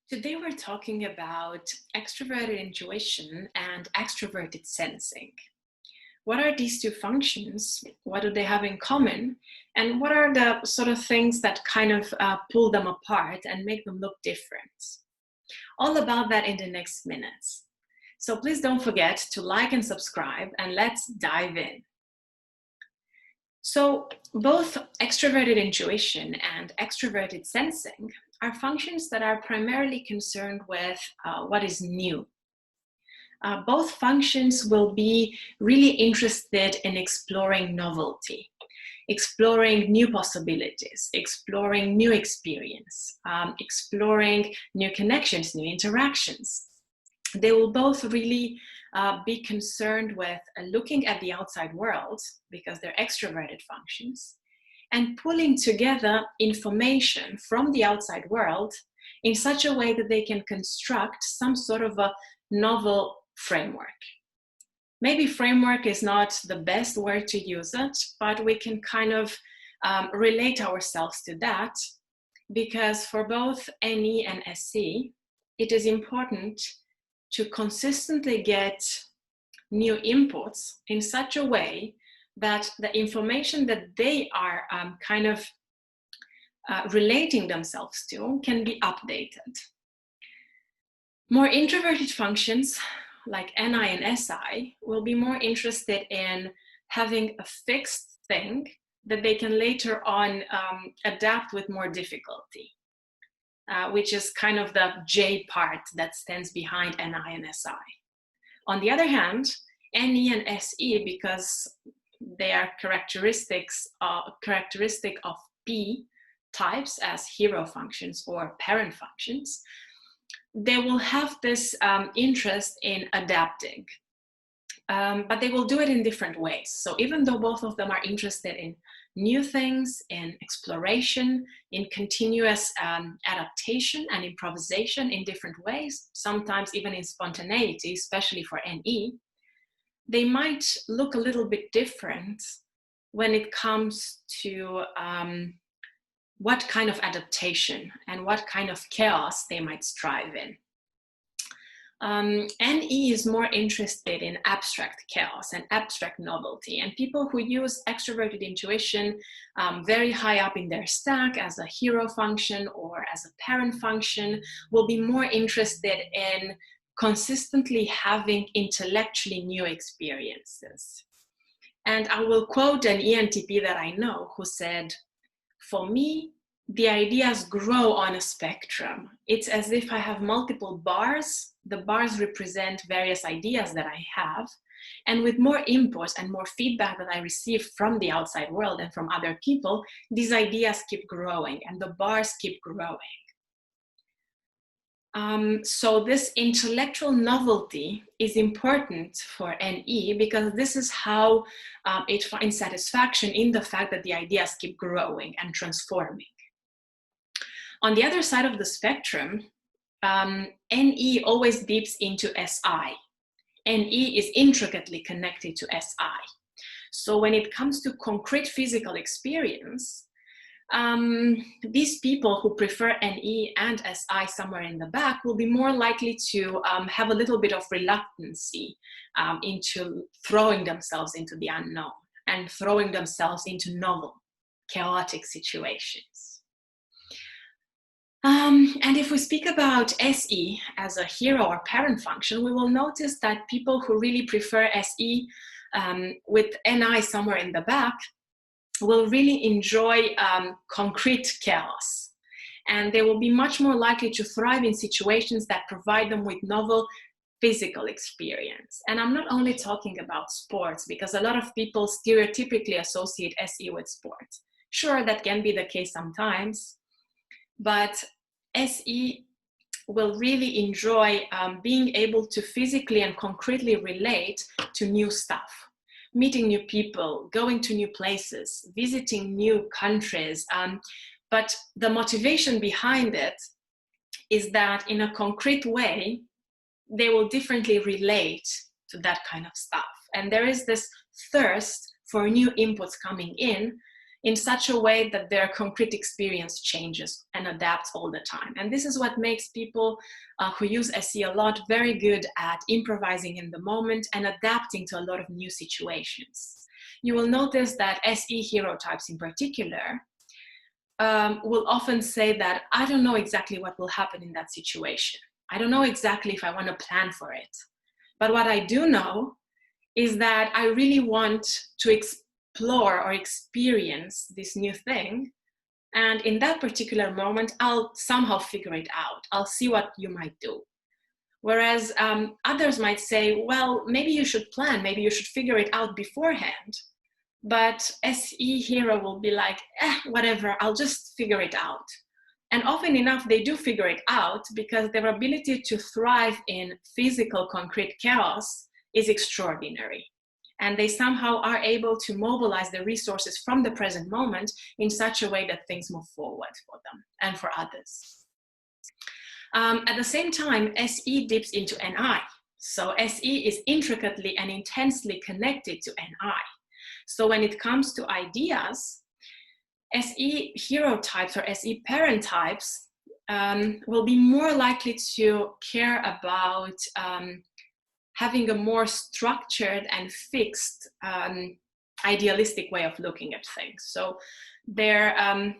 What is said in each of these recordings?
Today we're talking about extroverted intuition and extroverted sensing. What are these two functions? What do they have in common? And what are the sort of things that kind of pull them apart and make them look different? All about that in the next minutes. So please don't forget to like and subscribe, and let's dive in. So both extroverted intuition and extroverted sensing are functions that are primarily concerned with what is new. Both functions will be really interested in exploring novelty, exploring new possibilities, exploring new experience, exploring new connections, new interactions. They will both really be concerned with looking at the outside world, because they're extroverted functions, and pulling together information from the outside world in such a way that they can construct some sort of a novel framework. Maybe framework is not the best word to use it, but we can kind of relate ourselves to that, because for both NE and SE, it is important to consistently get new inputs in such a way that the information that they are relating themselves to can be updated. More introverted functions like NI and SI will be more interested in having a fixed thing that they can later on adapt with more difficulty. Which is kind of the J part that stands behind NI and SI. On the other hand, NE and SE, because they are characteristic of P types as hero functions or parent functions, they will have this interest in adapting. But they will do it in different ways. So even though both of them are interested in new things, in exploration, in continuous adaptation and improvisation in different ways, sometimes even in spontaneity, especially for NE, they might look a little bit different when it comes to what kind of adaptation and what kind of chaos they might strive in. NE is more interested in abstract chaos and abstract novelty, and people who use extroverted intuition very high up in their stack as a hero function or as a parent function will be more interested in consistently having intellectually new experiences. And I will quote an ENTP that I know who said, "For me, the ideas grow on a spectrum. It's as if I have multiple bars. The bars represent various ideas that I have. And with more input and more feedback that I receive from the outside world and from other people, these ideas keep growing and the bars keep growing." So this intellectual novelty is important for NE, because this is how it finds satisfaction in the fact that the ideas keep growing and transforming. On the other side of the spectrum, NE always dips into SI. NE is intricately connected to SI. So when it comes to concrete physical experience, these people who prefer NE and SI somewhere in the back will be more likely to have a little bit of reluctancy into throwing themselves into the unknown and throwing themselves into novel, chaotic situations. And if we speak about SE as a hero or parent function, we will notice that people who really prefer SE with NI somewhere in the back will really enjoy concrete chaos. And they will be much more likely to thrive in situations that provide them with novel physical experience. And I'm not only talking about sports, because a lot of people stereotypically associate SE with sports. Sure, that can be the case sometimes, but SE will really enjoy being able to physically and concretely relate to new stuff, meeting new people, going to new places, visiting new countries. But the motivation behind it is that in a concrete way, they will differently relate to that kind of stuff. And there is this thirst for new inputs coming in in such a way that their concrete experience changes and adapts all the time. And this is what makes people who use SE a lot very good at improvising in the moment and adapting to a lot of new situations. You will notice that SE hero types in particular will often say that I don't know exactly what will happen in that situation. I don't know exactly if I want to plan for it. But what I do know is that I really want to explore or experience this new thing. And in that particular moment, I'll somehow figure it out. I'll see what you might do. Whereas others might say, well, maybe you should plan, maybe you should figure it out beforehand. But SE hero will be like, whatever, I'll just figure it out. And often enough, they do figure it out because their ability to thrive in physical, concrete chaos is extraordinary. And they somehow are able to mobilize the resources from the present moment in such a way that things move forward for them and for others. At the same time, SE dips into NI. So SE is intricately and intensely connected to NI. So when it comes to ideas, SE hero types or SE parent types will be more likely to care about having a more structured and fixed idealistic way of looking at things. So their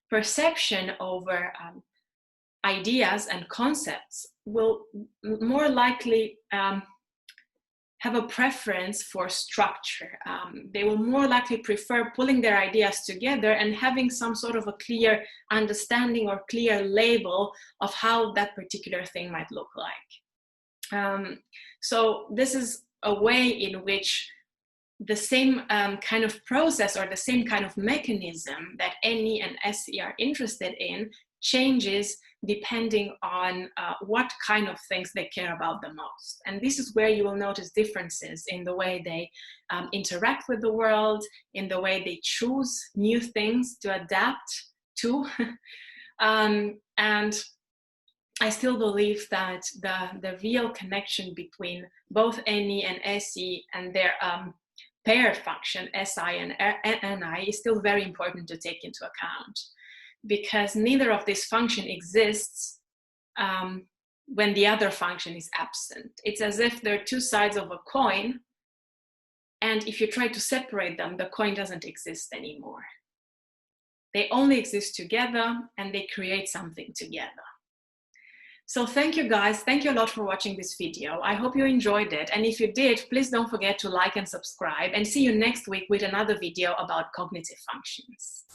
perception over ideas and concepts will more likely have a preference for structure. They will more likely prefer pulling their ideas together and having some sort of a clear understanding or clear label of how that particular thing might look like. So this is a way in which the same kind of process or the same kind of mechanism that NE and SE are interested in changes depending on what kind of things they care about the most. And this is where you will notice differences in the way they interact with the world, in the way they choose new things to adapt to. And I still believe that the real connection between both NE and SE and their paired function, SI and NI, is still very important to take into account, because neither of this function exists when the other function is absent. It's as if they're two sides of a coin, and if you try to separate them, the coin doesn't exist anymore. They only exist together, and they create something together. So thank you guys. Thank you a lot for watching this video. I hope you enjoyed it. And if you did, please don't forget to like and subscribe, and see you next week with another video about cognitive functions.